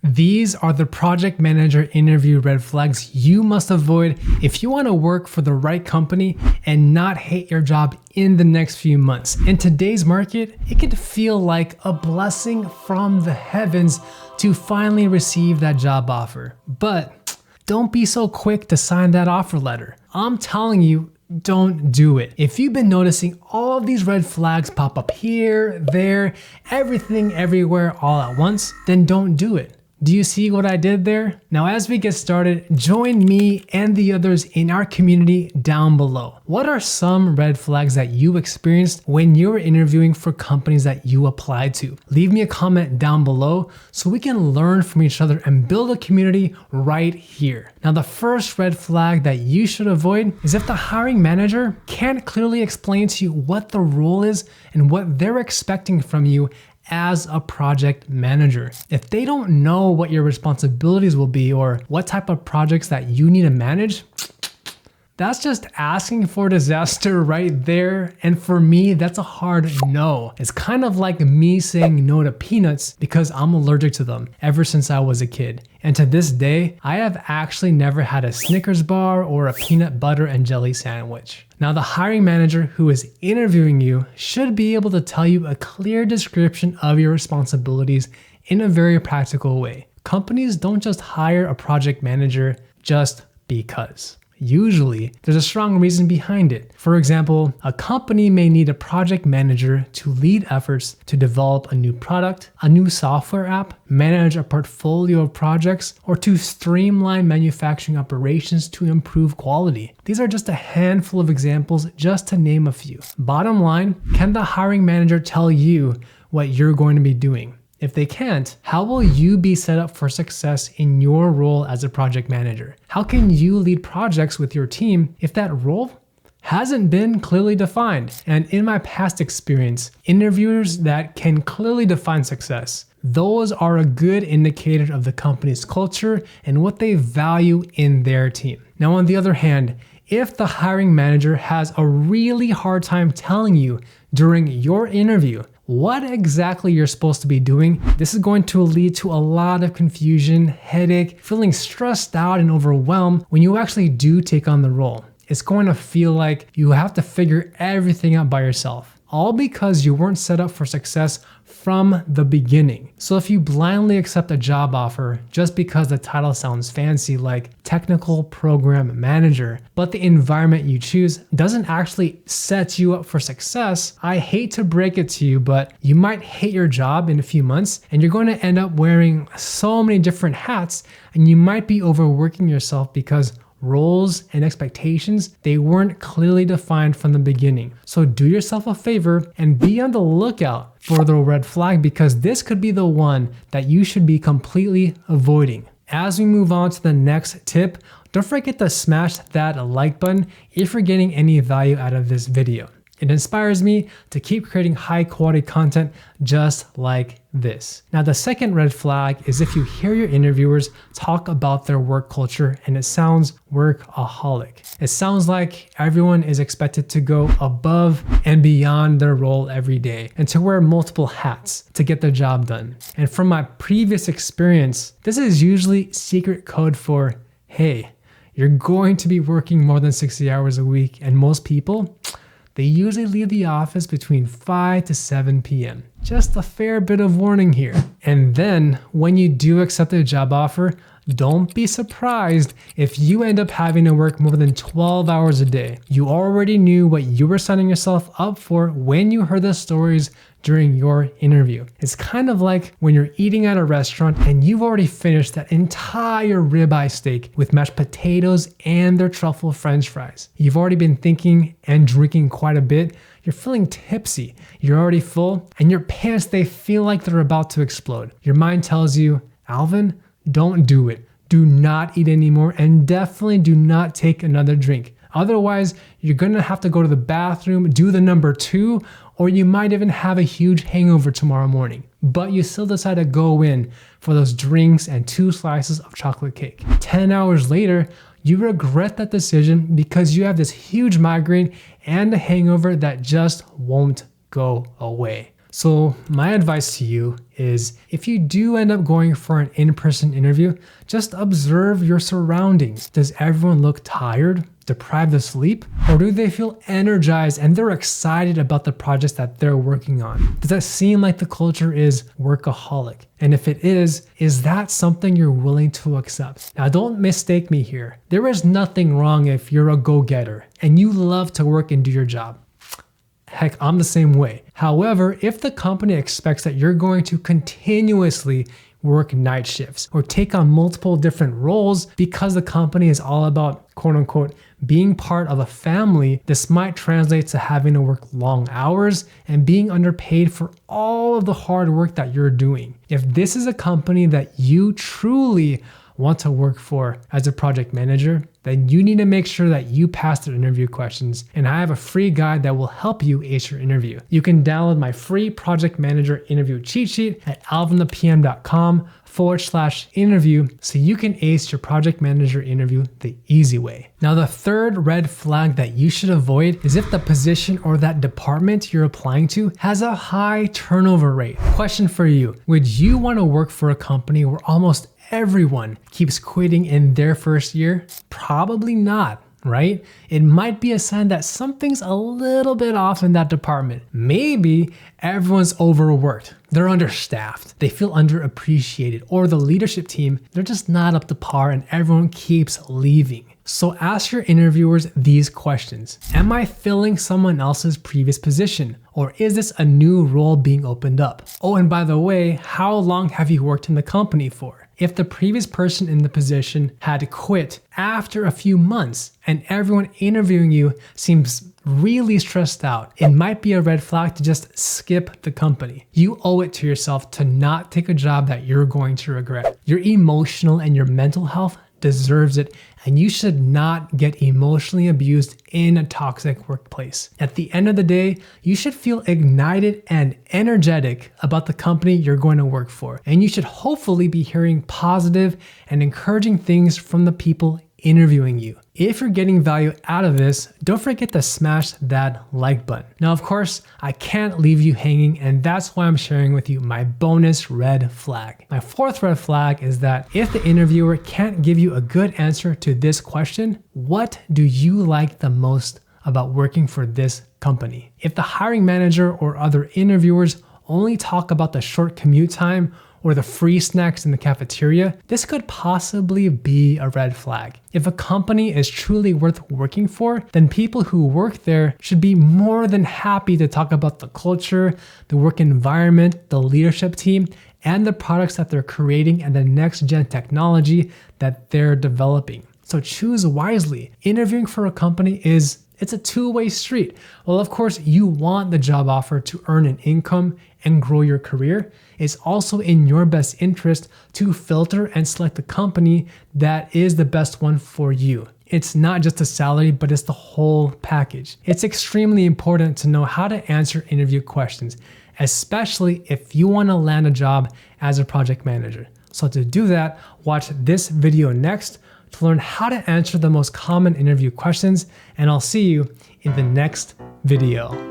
These are the project manager interview red flags you must avoid if you want to work for the right company and not hate your job in the next few months. In today's market, it can feel like a blessing from the heavens to finally receive that job offer. But don't be so quick to sign that offer letter. I'm telling you, don't do it. If you've been noticing all of these red flags pop up here, there, everything, everywhere, all at once, then don't do it. Do you see what I did there? Now, as we get started, join me and the others in our community down below. What are some red flags that you experienced when you were interviewing for companies that you applied to? Leave me a comment down below so we can learn from each other and build a community right here. Now, the first red flag that you should avoid is if the hiring manager can't clearly explain to you what the role is and what they're expecting from you as a project manager. If they don't know what your responsibilities will be or what type of projects that you need to manage, that's just asking for disaster right there. And for me, that's a hard no. It's kind of like me saying no to peanuts because I'm allergic to them ever since I was a kid. And to this day, I have actually never had a Snickers bar or a peanut butter and jelly sandwich. Now, the hiring manager who is interviewing you should be able to tell you a clear description of your responsibilities in a very practical way. Companies don't just hire a project manager just because. Usually, there's a strong reason behind it. For example, a company may need a project manager to lead efforts to develop a new product, a new software app, manage a portfolio of projects, or to streamline manufacturing operations to improve quality. These are just a handful of examples, just to name a few. Bottom line, can the hiring manager tell you what you're going to be doing? If they can't, how will you be set up for success in your role as a project manager? How can you lead projects with your team if that role hasn't been clearly defined? And in my past experience, interviewers that can clearly define success, those are a good indicator of the company's culture and what they value in their team. Now, on the other hand, if the hiring manager has a really hard time telling you during your interview what exactly you're supposed to be doing, this is going to lead to a lot of confusion, headache, feeling stressed out and overwhelmed when you actually do take on the role. It's going to feel like you have to figure everything out by yourself, all because you weren't set up for success from the beginning. So if you blindly accept a job offer just because the title sounds fancy like technical program manager, but the environment you choose doesn't actually set you up for success, I hate to break it to you, but you might hate your job in a few months and you're going to end up wearing so many different hats and you might be overworking yourself because roles and expectations, they weren't clearly defined from the beginning. So do yourself a favor and be on the lookout for the red flag because this could be the one that you should be completely avoiding. As we move on to the next tip, don't forget to smash that like button if you're getting any value out of this video. It inspires me to keep creating high quality content just like this. Now, the second red flag is if you hear your interviewers talk about their work culture and it sounds workaholic. It sounds like everyone is expected to go above and beyond their role every day and to wear multiple hats to get the job done. And from my previous experience, this is usually secret code for, hey, you're going to be working more than 60 hours a week, and most people, they usually leave the office between 5 to 7 p.m. Just a fair bit of warning here. And then when you do accept a job offer, don't be surprised if you end up having to work more than 12 hours a day. You already knew what you were signing yourself up for when you heard the stories during your interview. It's kind of like when you're eating at a restaurant and you've already finished that entire ribeye steak with mashed potatoes and their truffle french fries. You've already been thinking and drinking quite a bit. You're feeling tipsy. You're already full and your pants, they feel like they're about to explode. Your mind tells you, Alvin, don't do it. Do not eat anymore and definitely do not take another drink. Otherwise, you're gonna have to go to the bathroom, do the number 2, or you might even have a huge hangover tomorrow morning. But you still decide to go in for those drinks and 2 slices of chocolate cake. 10 hours later, you regret that decision because you have this huge migraine and a hangover that just won't go away. So my advice to you is if you do end up going for an in-person interview, just observe your surroundings. Does everyone look tired, deprived of sleep, or do they feel energized and they're excited about the projects that they're working on? Does that seem like the culture is workaholic? And if it is that something you're willing to accept? Now, don't mistake me here. There is nothing wrong if you're a go-getter and you love to work and do your job. Heck, I'm the same way. However, if the company expects that you're going to continuously work night shifts or take on multiple different roles because the company is all about quote unquote being part of a family, this might translate to having to work long hours and being underpaid for all of the hard work that you're doing. If this is a company that you truly want to work for as a project manager, then you need to make sure that you pass their interview questions. And I have a free guide that will help you ace your interview. You can download my free project manager interview cheat sheet at alvinthepm.com/interview so you can ace your project manager interview the easy way. Now, the third red flag that you should avoid is if the position or that department you're applying to has a high turnover rate. Question for you: would you want to work for a company where almost everyone keeps quitting in their first year? Probably not, right? It might be a sign that something's a little bit off in that department. Maybe everyone's overworked, they're understaffed, they feel underappreciated, or the leadership team, they're just not up to par and everyone keeps leaving. So ask your interviewers these questions. Am I filling someone else's previous position? Or is this a new role being opened up? Oh, and by the way, how long have you worked in the company for? If the previous person in the position had quit after a few months and everyone interviewing you seems really stressed out, it might be a red flag to just skip the company. You owe it to yourself to not take a job that you're going to regret. Your emotional and your mental health deserves it, and you should not get emotionally abused in a toxic workplace. At the end of the day, you should feel ignited and energetic about the company you're going to work for, and you should hopefully be hearing positive and encouraging things from the people interviewing you. If you're getting value out of this, don't forget to smash that like button. Now, of course, I can't leave you hanging, and that's why I'm sharing with you my bonus red flag. My fourth red flag is that if the interviewer can't give you a good answer to this question, what do you like the most about working for this company? If the hiring manager or other interviewers only talk about the short commute time or the free snacks in the cafeteria, this could possibly be a red flag. If a company is truly worth working for, then people who work there should be more than happy to talk about the culture, the work environment, the leadership team, and the products that they're creating and the next gen technology that they're developing. So choose wisely. Interviewing for a company it's a two-way street. Well, of course, you want the job offer to earn an income and grow your career. It's also in your best interest to filter and select the company that is the best one for you. It's not just the salary, but it's the whole package. It's extremely important to know how to answer interview questions, especially if you want to land a job as a project manager. So to do that, watch this video next to learn how to answer the most common interview questions, and I'll see you in the next video.